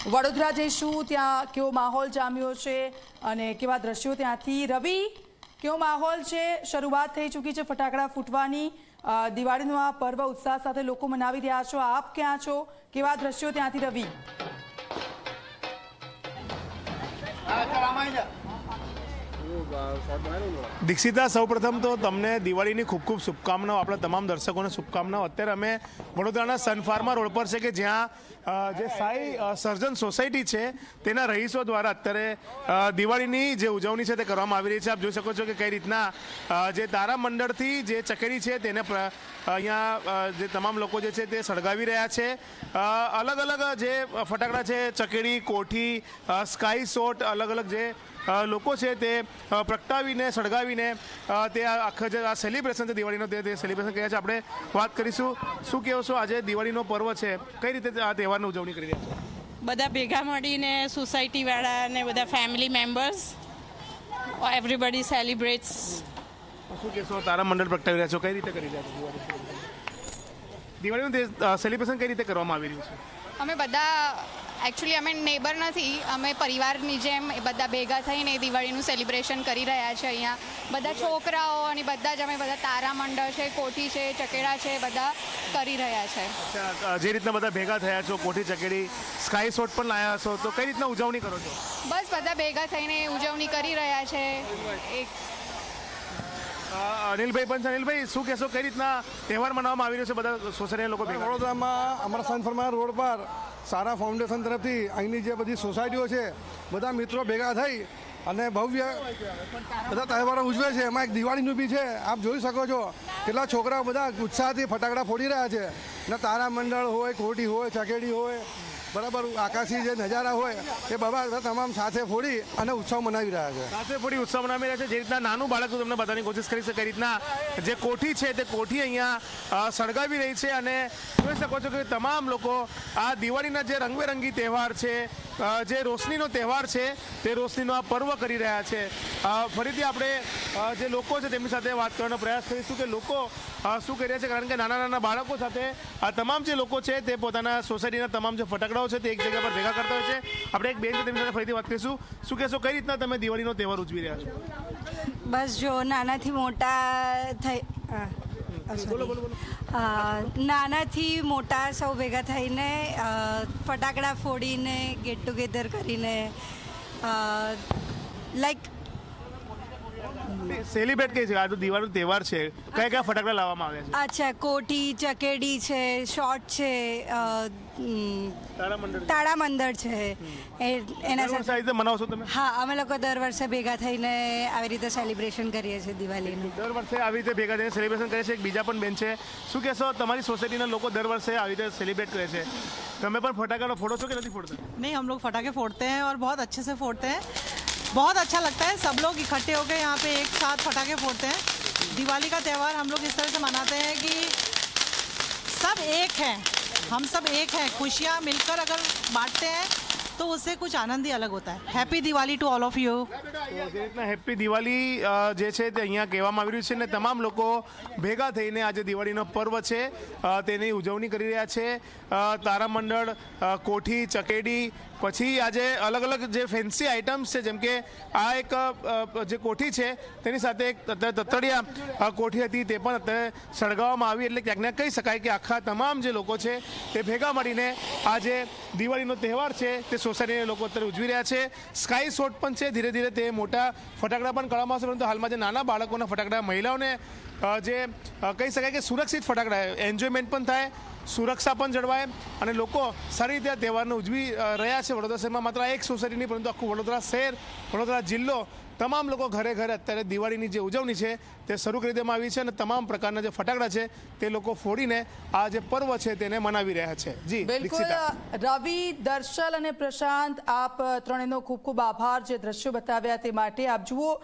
વડોદરા જઈશું, ત્યાં કેવો માહોલ જામ્યો છે અને કેવા દ્રશ્યો ત્યાંથી। રવિ, કેવો માહોલ છે? શરૂઆત થઈ ચૂકી છે ફટાકડા ફૂટવાની। દિવાળીનો આ પર્વ ઉત્સાહ સાથે લોકો મનાવી રહ્યા છો, આપ ક્યાં છો? કેવા દ્રશ્યો ત્યાંથી રવિ? દીક્ષિતા, સૌપ્રથમ તો તમને દિવાળીની ખૂબ ખૂબ શુભકામનાઓ, આપણા તમામ દર્શકોને શુભકામનાઓ। અત્યારે અમે વડોદરાના સન ફાર્મા રોડ પર છે કે જ્યાં જે સાઈ સર્જન સોસાયટી છે તેના રહીશો દ્વારા અત્યારે દિવાળીની જે ઉજવણી છે તે કરવામાં આવી રહી છે। આપ જોઈ શકો છો કે કઈ રીતના જે તારામંડળથી જે ચકેરી છે તેને અહીંયા જે તમામ લોકો જે છે તે સળગાવી રહ્યા છે। અલગ અલગ જે ફટાકડા છે, ચકેરી, કોઠી, સ્કાય શોટ, અલગ અલગ જે લોકો છે તે પ્રગટાવીને સળગાવીને તે આખા જે આ સેલિબ્રેશન છે દિવાળીનો તે સેલિબ્રેશન કર્યા છે। આપણે વાત કરીશું, શું કહો છો, આજે દિવાળીનો પર્વ છે, કઈ રીતે આ તહેવારની ઉજવણી કરી રહ્યા છો? બધા ભેગા મળીને સોસાયટીવાળા અને બધા ફેમિલી મેમ્બર્સ એવરીબડી સેલિબ્રેટ્સ। શું કહેશો, તારા મંડળ પ્રગટાવી રહ્યા છો, કઈ રીતે કરી રહ્યા છો દિવાળીનું સેલિબ્રેશન કઈ રીતે કરવામાં આવી રહ્યું છે? અમે બધા એકચ્યુઅલી અમે નેબર નથી, અમે પરિવારની જેમ બધા ભેગા થઈને દિવાળીનું સેલિબ્રેશન કરી રહ્યા છે। અહીંયા બધા છોકરાઓ અને બધા જ અમે બધા તારામંડળ છે, કોઠી છે, ચકેડા છે, બધા કરી રહ્યા છે। જે રીતના બધા ભેગા થયા છો, કોઠી, ચકેડી, સ્કાય શોટ પણ લાયા છો, તો કઈ રીતના ઉજવણી કરો છો? બસ બધા ભેગા થઈને ઉજવણી કરી રહ્યા છે। અનિલભાઈ પણ છે। અનિલભાઈ, શું કહેશો, કઈ રીતના તહેવાર મનાવવામાં આવી રહ્યો છે બધા સોસાયટીના લોકો ભેગા? વડોદરામાં અમારા સન ફાર્મા રોડ પર સારા ફાઉન્ડેશન તરફથી અહીંની જે બધી સોસાયટીઓ છે બધા મિત્રો ભેગા થઈ અને ભવ્ય બધા તહેવારો ઉજવે છે। એમાં એક દિવાળીનું બી છે। આપ જોઈ શકો છો કેટલા છોકરાઓ બધા ઉત્સાહથી ફટાકડા ફોડી રહ્યા છે ને તારામંડળ હોય, કોઠી હોય, ચકેડી હોય, બરાબર આકાશી જે નજારા હોય એ બધા તમામ સાથે ફોડી અને ઉત્સવ મનાવી રહ્યા છે। સાથે ફોડી ઉત્સવ મનાવી રહ્યા છે। જે રીતના નાનું બાળક તમને બધાની કોશિશ કરી છે, કઈ રીતના જે કોઠી છે તે કોઠી અહીંયા સળગાવી રહી છે અને જોઈ શકો છો કે તમામ લોકો આ દિવાળીના જે રંગબેરંગી તહેવાર છે, જે રોશનીનો તહેવાર છે, તે રોશનીનો આ પર્વ કરી રહ્યા છે। ફરીથી આપણે જે લોકો છે તેમની સાથે વાત કરવાનો પ્રયાસ કરીશું કે લોકો શું કરી રહ્યા છે, કારણ કે નાના નાના બાળકો સાથે આ તમામ જે લોકો છે તે પોતાના સોસાયટીના તમામ જે ફટાકડાઓ છે તે એક જગ્યા પર ભેગા કરતા હોય છે। આપણે એક બેન છે તેમની સાથે ફરીથી વાત કરીશું। શું કહેશો, કઈ રીતના તમે દિવાળીનો તહેવાર ઉજવી રહ્યા છો? બસ જો નાનાથી મોટા થઈ નાનાથી મોટા સૌ ભેગા થઈને ફટાકડા ફોડીને ગેટ ટુગેધર કરીને લાઈક સેલિબ્રેટ કઈ છે? આ તો દિવાળીનો તહેવાર છે, કયા કયા ફટાકડા લાવવામાં આવ્યા છે? અચ્છા, કોઠી, ચકેડી છે, શોટ છે, તાળામંડળ છે, એના સાથે મનાવશો તમે? હા, અમે લોકો દર વર્ષે ભેગા થઈને આવી રીતે સેલિબ્રેશન કરીએ છીએ દિવાળીનું। દર વર્ષે આવી રીતે ભેગા થઈને સેલિબ્રેશન કરે છે। એક બીજા પણ બેન છે, શું કહેશો, તમારી સોસાયટીના લોકો દર વર્ષે આવી રીતે સેલિબ્રેટ કરે છે, તમે પણ ફટાકડા ફોડો છો કે નથી फोड़ते? नहीं, हम लोग फटाके फोड़ते हैं और बहुत अच्छे से फोड़ते हैं। बहुत अच्छा लगता है, सब लोग इकट्ठे होकर यहाँ पे एक साथ फटाके फोड़ते हैं। दिवाली का त्यौहार हम लोग इस तरह से मनाते हैं कि सब एक हैं, हम सब एक हैं, खुशियाँ मिलकर अगर बांटते हैं तो उससे कुछ आनंद ही अलग होता है। Happy Diwali to all of you. જે રીતના હેપી દિવાળી જે છે તે અહીંયા કહેવામાં આવી રહ્યું છે અને તમામ લોકો ભેગા થઈને આજે દિવાળીનો પર્વ છે તેની ઉજવણી કરી રહ્યા છે। તારામંડળ, કોઠી, ચકેડી, પછી આજે અલગ અલગ જે ફેન્સી આઇટમ્સ છે, જેમ કે આ એક જે કોઠી છે તેની સાથે એક તતડિયા કોઠી હતી તે પણ અત્યારે સળગાવવામાં આવી, એટલે ક્યાંક ને કહી શકાય કે આખા તમામ જે લોકો છે તે ભેગા મળીને આ જે દિવાળીનો તહેવાર છે તે સોસાયટીના લોકો અત્યારે ઉજવી રહ્યા છે। સ્કાય શોટ પણ છે, ધીરે ધીરે તે મોટા ફટાકડા પણ કરવામાં આવશે, પરંતુ હાલમાં જે નાના બાળકોના ફટાકડા, મહિલાઓને જે કહી શકાય કે સુરક્ષિત ફટાકડા, એન્જોયમેન્ટ પણ થાય, સુરક્ષા પણ જળવાય અને લોકો સારી રીતે આ તહેવારને ઉજવી રહ્યા છે। વડોદરા શહેરમાં માત્ર એક સોસાયટી નહીં, પરંતુ આખું વડોદરા શહેર, વડોદરા જિલ્લો, તમામ લોકો ઘરે ઘરે અત્યારે દિવાળીની જે ઉજવણી છે તે શરૂ કરી દેવામાં આવી છે અને તમામ પ્રકારના જે ફટાકડા છે તે લોકો ફોડીને આ જે પર્વ છે તેને મનાવી રહ્યા છે। જી બિલકુલ રવિ, દર્શલ અને પ્રશાંત, આપ ત્રણેયનો ખૂબ ખૂબ આભાર જે દ્રશ્યો બતાવ્યા તે માટે। આપ જુઓ